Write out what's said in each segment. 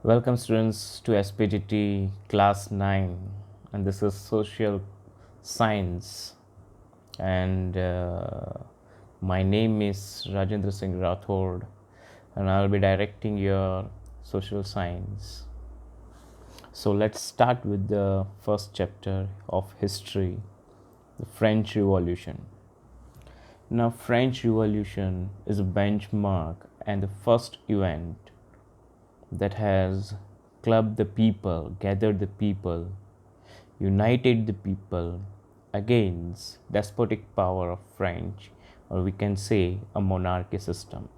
Welcome students to SPGT class 9, and this is social science, and my name is Rajendra Singh Rathod, and I'll be directing your social science. So let's start with the first chapter of history, the French Revolution. Now, French Revolution is a benchmark and the first event that has clubbed the people, gathered the people, united the people against despotic power of French, or we can say a monarchy system.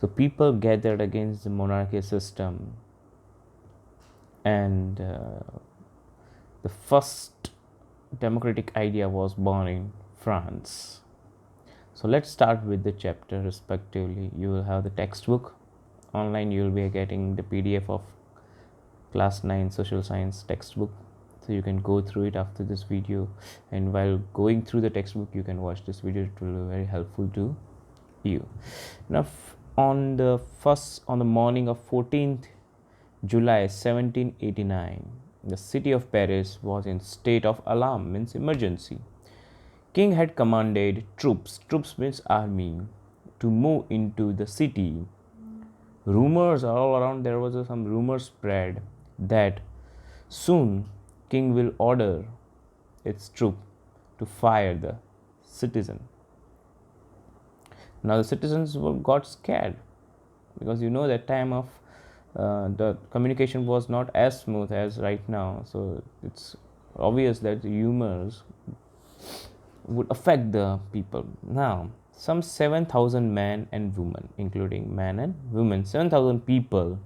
So people gathered against the monarchy system, and the first democratic idea was born in France. So let's start with the chapter respectively. You will have the textbook. Online you will be getting the PDF of class 9 social science textbook, so you can go through it after this video, and while going through the textbook you can watch this video. It will be very helpful to you. Now on the morning of 14th July 1789, the city of Paris was in state of alarm, means emergency. King had commanded troops means army, to move into the city. Rumors all around, there was some rumor spread that soon king will order its troop to fire the citizen. Now the citizens got scared, because you know that time of the communication was not as smooth as right now, so it's obvious that the rumors would affect the people. Now some 7,000 men and women, including men and women, 7,000 people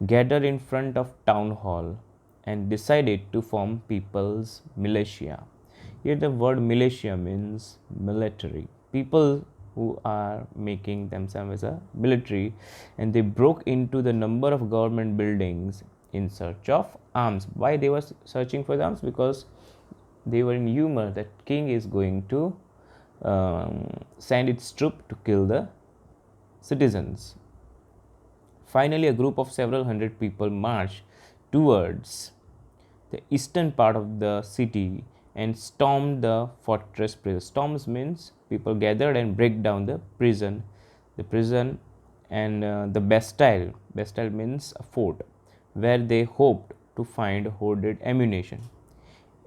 gathered in front of town hall and decided to form people's militia. Here the word militia means military. People who are making themselves as a military, and they broke into the number of government buildings in search of arms. Why they were searching for the arms? Because they were in humor that king is going to send its troop to kill the citizens. Finally, a group of several hundred people marched towards the eastern part of the city and stormed the fortress prison. Storms means people gathered and break down the prison. And the Bastille. Bastille means a fort, where they hoped to find hoarded ammunition.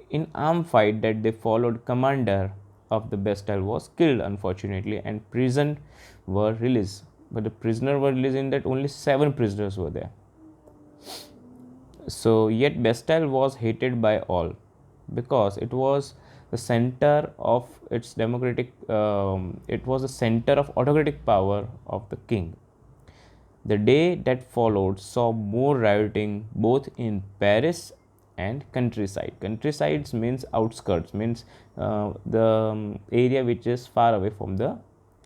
In armed fight that they followed, commander of the Bastille was killed unfortunately, and prison were released. But the prisoner were released in that only 7 prisoners were there. So yet Bastille was hated by all, because it was the center of its democratic it was the center of autocratic power of the king. The day that followed saw more rioting both in Paris and countryside. Countrysides means outskirts, means the area which is far away from the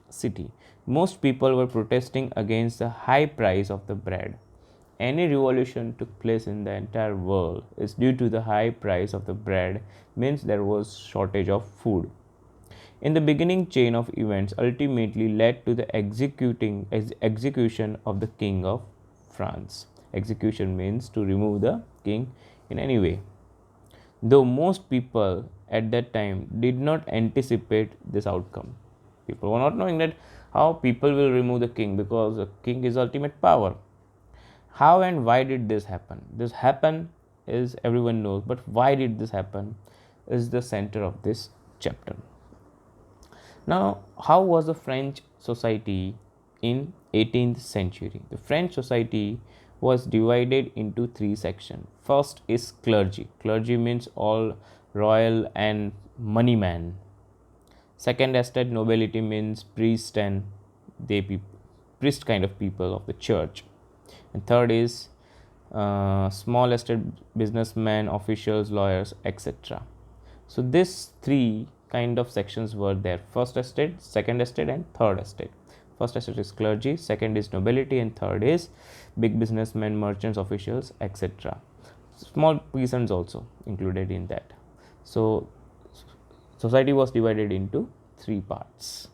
city. Most people were protesting against the high price of the bread. Any revolution took place in the entire world is due to the high price of the bread, means there was shortage of food. In the beginning, chain of events ultimately led to the execution of the king of France. Execution means to remove the king in any way. Though most people at that time did not anticipate this outcome. People were not knowing that how people will remove the king, because the king is ultimate power. How and why did this happen? This happen is everyone knows, but why did this happen is the center of this chapter. Now, how was the French society in 18th century? The French society was divided into 3 sections. First is clergy. Clergy means all royal and money man. Second estate nobility means priest and priest kind of people of the church. And third is small estate businessmen, officials, lawyers, etc. So these 3 kind of sections were there: first estate, second estate, and third estate. First estate is clergy, second is nobility, and third is big businessmen, merchants, officials, etc. Small peasants also included in that. So society was divided into 3 parts.